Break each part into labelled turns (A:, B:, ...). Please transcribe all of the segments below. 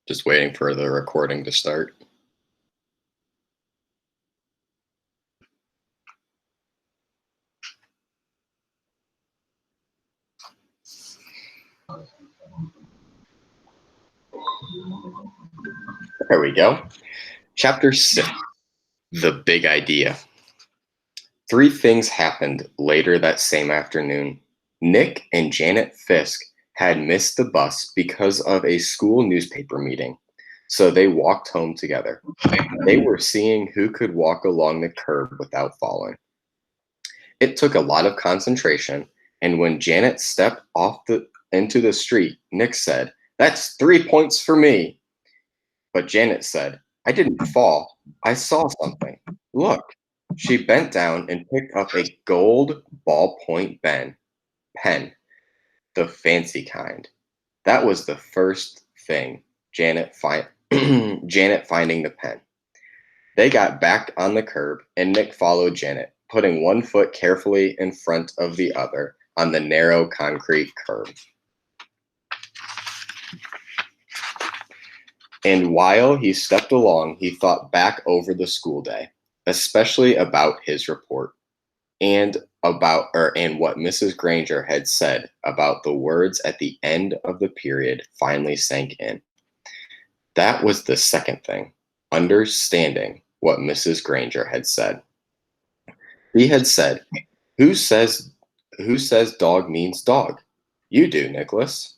A: Just waiting for the recording to start. There we go. Chapter 6, The Big Idea. 3 things happened later that same afternoon. Nick and Janet Fisk had missed the bus because of a school newspaper meeting, so they walked home together. They were seeing who could walk along the curb without falling. It took a lot of concentration, and when Janet stepped into the street, Nick said, "That's 3 points for me." But Janet said, "I didn't fall. I saw something. Look." She bent down and picked up a gold ballpoint pen, the fancy kind. That was the first thing, Janet finding the pen. They got back on the curb, and Nick followed Janet, putting one foot carefully in front of the other on the narrow concrete curb. And while he stepped along, he thought back over the school day, especially about his report and what Mrs. Granger had said about the words at the end of the period finally sank in. That was the second thing, understanding what Mrs. Granger had said. He had said, who says dog means dog? You do, Nicholas.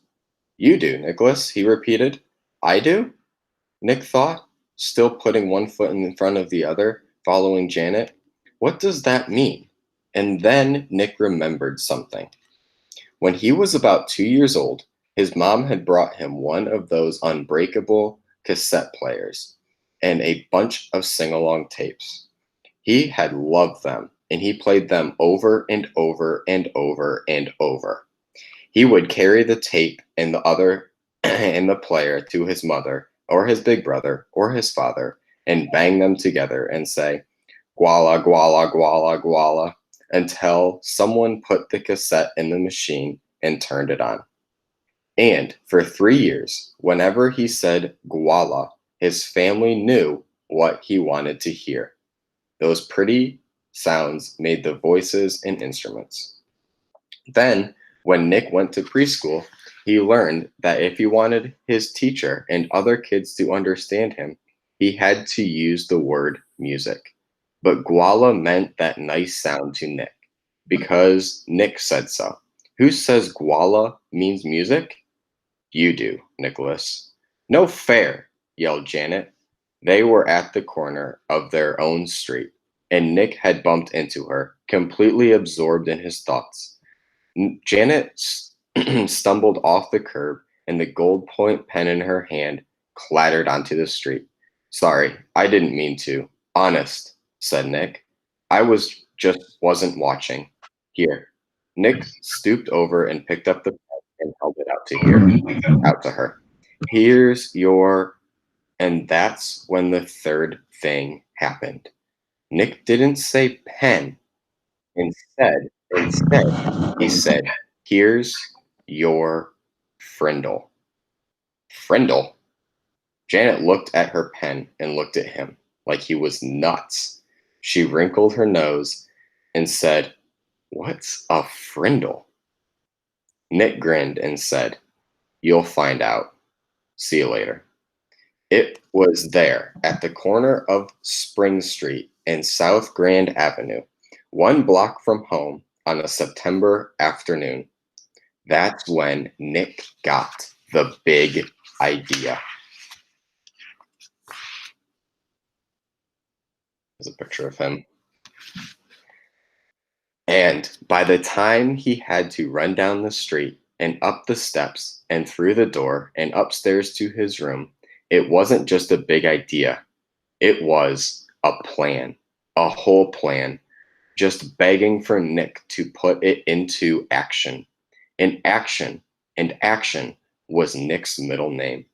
A: You do, Nicholas, he repeated. I do? Nick thought, still putting one foot in front of the other, following Janet. What does that mean? And then Nick remembered something. When he was about 2 years old, his mom had brought him one of those unbreakable cassette players and a bunch of sing-along tapes. He had loved them, and he played them over and over and over and over. He would carry the tape and the player to his mother or his big brother or his father and bang them together and say, "Guala, guala, guala, guala," until someone put the cassette in the machine and turned it on. And for 3 years, whenever he said guala, his family knew what he wanted to hear. Those pretty sounds made the voices and instruments. Then, when Nick went to preschool, he learned that if he wanted his teacher and other kids to understand him, he had to use the word music. But guala meant that nice sound to Nick, because Nick said so. Who says guala means music? You do, Nicholas. No fair, yelled Janet. They were at the corner of their own street, and Nick had bumped into her, completely absorbed in his thoughts. Janet stumbled off the curb, and the gold point pen in her hand clattered onto the street. "Sorry, I didn't mean to. Honest," said Nick. "I wasn't watching. Here." Nick stooped over and picked up the pen and held it out to her. "Here's your..." And that's when the third thing happened. Nick didn't say pen. Instead, he said, "Here's your Frindle." Frindle? Janet looked at her pen and looked at him like he was nuts. She wrinkled her nose and said, "What's a Frindle?" Nick grinned and said, "You'll find out. See you later." It was there, at the corner of Spring Street and South Grand Avenue, 1 block from home, on a September afternoon. That's when Nick got the big idea. There's a picture of him. And by the time he had to run down the street and up the steps and through the door and upstairs to his room, it wasn't just a big idea. It was a plan, a whole plan, just begging for Nick to put it into action. And action was Nick's middle name.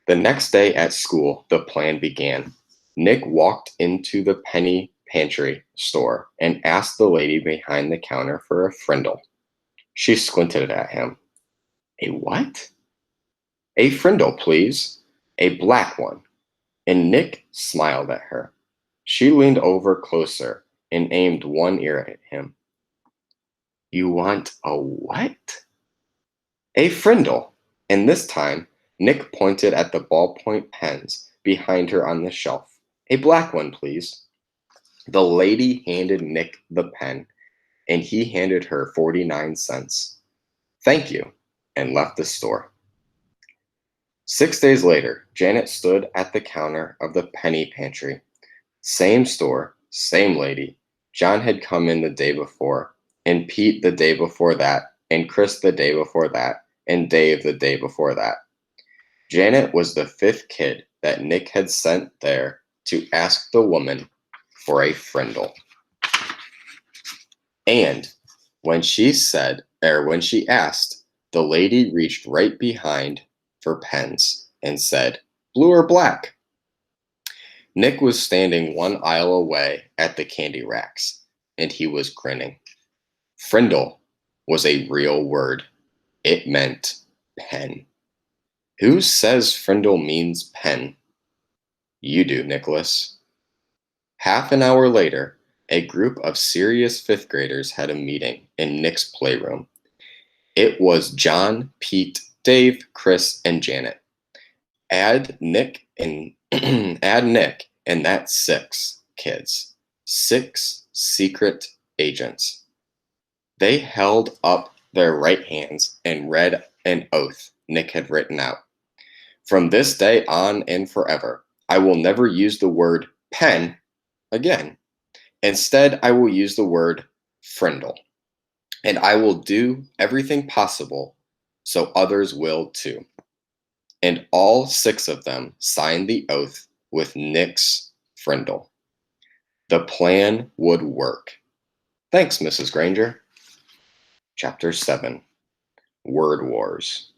A: The next day at school, the plan began. Nick walked into the penny pantry store and asked the lady behind the counter for a Frindle. She squinted at him. "A what?" A Frindle, please. A black one. And Nick smiled at her. She leaned over closer and aimed one ear at him. You want a what? A Frindle. And this time, Nick pointed at the ballpoint pens behind her on the shelf. A black one, please. The lady handed Nick the pen, and he handed her 49 cents. Thank you, and left the store. 6 days later, Janet stood at the counter of the penny pantry. Same store, same lady. John had come in the day before, and Pete the day before that, and Chris the day before that, and Dave the day before that. Janet was the fifth kid that Nick had sent there to ask the woman for a frindle. And when she asked, the lady reached right behind for pens and said, blue or black? Nick was standing one aisle away at the candy racks, and he was grinning. Frindle was a real word. It meant pen. Who says frindle means pen? You do, Nicholas. Half an hour later, a group of serious fifth graders had a meeting in Nick's playroom. It was John, Pete, Dave, Chris, and Janet. Add Nick and that's six kids. 6 secret agents. They held up their right hands and read an oath Nick had written out. From this day on and forever, I will never use the word pen again. Instead, I will use the word frindle. And I will do everything possible so others will too. And all 6 of them signed the oath with Nick's frindle. The plan would work. Thanks, Mrs. Granger. Chapter 7. Word Wars.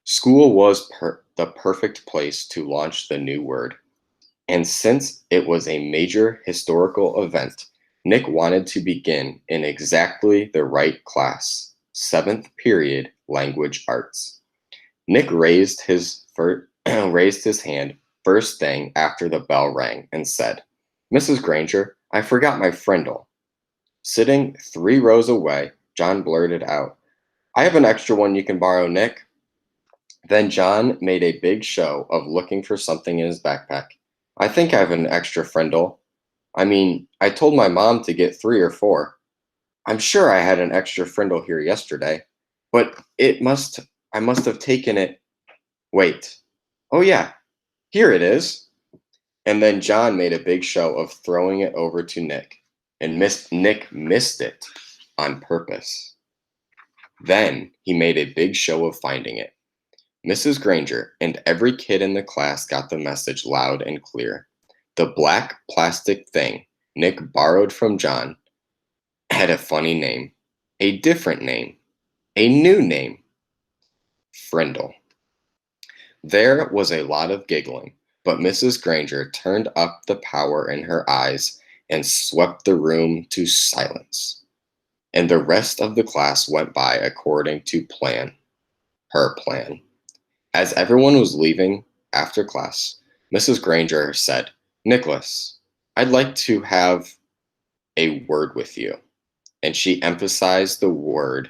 A: School was the perfect place to launch the new word. And since it was a major historical event, Nick wanted to begin in exactly the right class, 7th period language arts. Nick raised his hand first thing after the bell rang and said, Mrs. Granger, I forgot my frindle. Sitting 3 rows away, John blurted out, I have an extra one you can borrow, Nick. Then John made a big show of looking for something in his backpack. I think I have an extra frindle. I told my mom to get 3 or 4. I'm sure I had an extra frindle here yesterday, but I must have taken it. Wait. Oh yeah, here it is. And then John made a big show of throwing it over to Nick, and Nick missed it on purpose. Then he made a big show of finding it. Mrs. Granger and every kid in the class got the message loud and clear. The black plastic thing Nick borrowed from John had a funny name, a different name, a new name, Frindle. There was a lot of giggling, but Mrs. Granger turned up the power in her eyes and swept the room to silence. And the rest of the class went by according to her plan. As everyone was leaving after class, Mrs. Granger said, Nicholas, I'd like to have a word with you. And she emphasized the word.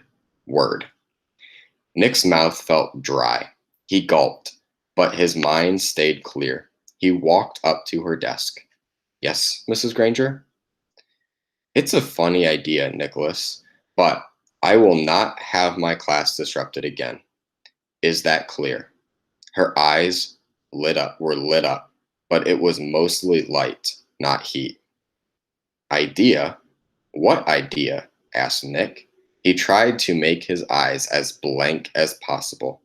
A: Nick's mouth felt dry. He gulped, but his mind stayed clear. He walked up to her desk. Yes, Mrs. Granger? It's a funny idea, Nicholas, but I will not have my class disrupted again. Is that clear? Her eyes were lit up, but it was mostly light, not heat. Idea? What idea? Asked Nick. He tried to make his eyes as blank as possible.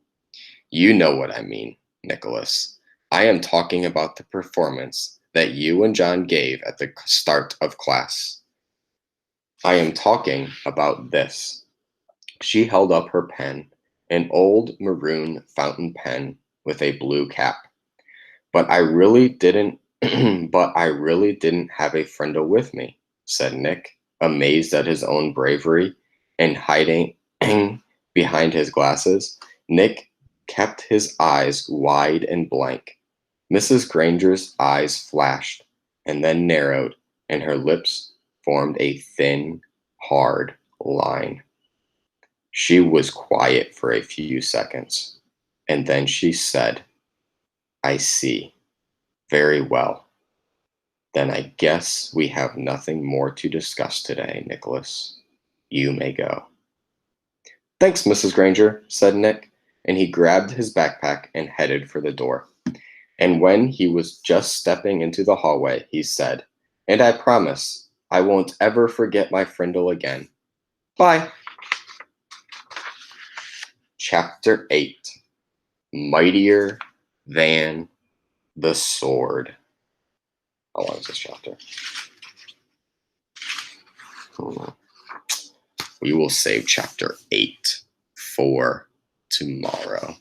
A: You know what I mean, Nicholas. I am talking about the performance that you and John gave at the start of class. I am talking about this. She held up her pen, an old maroon fountain pen with a blue cap. But I really didn't have a frindle with me, said Nick, amazed at his own bravery and hiding behind his glasses. Nick kept his eyes wide and blank. Mrs. Granger's eyes flashed and then narrowed, and her lips formed a thin, hard line. She was quiet for a few seconds, and then she said, "I see. Very well. Then I guess we have nothing more to discuss today, Nicholas. You may go." "Thanks, Mrs. Granger," said Nick, and he grabbed his backpack and headed for the door. And when he was just stepping into the hallway, he said, "And I promise I won't ever forget my Frindle again. Bye." Chapter 8. Mightier Than the Sword. How long is this chapter? We will save chapter 8 for tomorrow.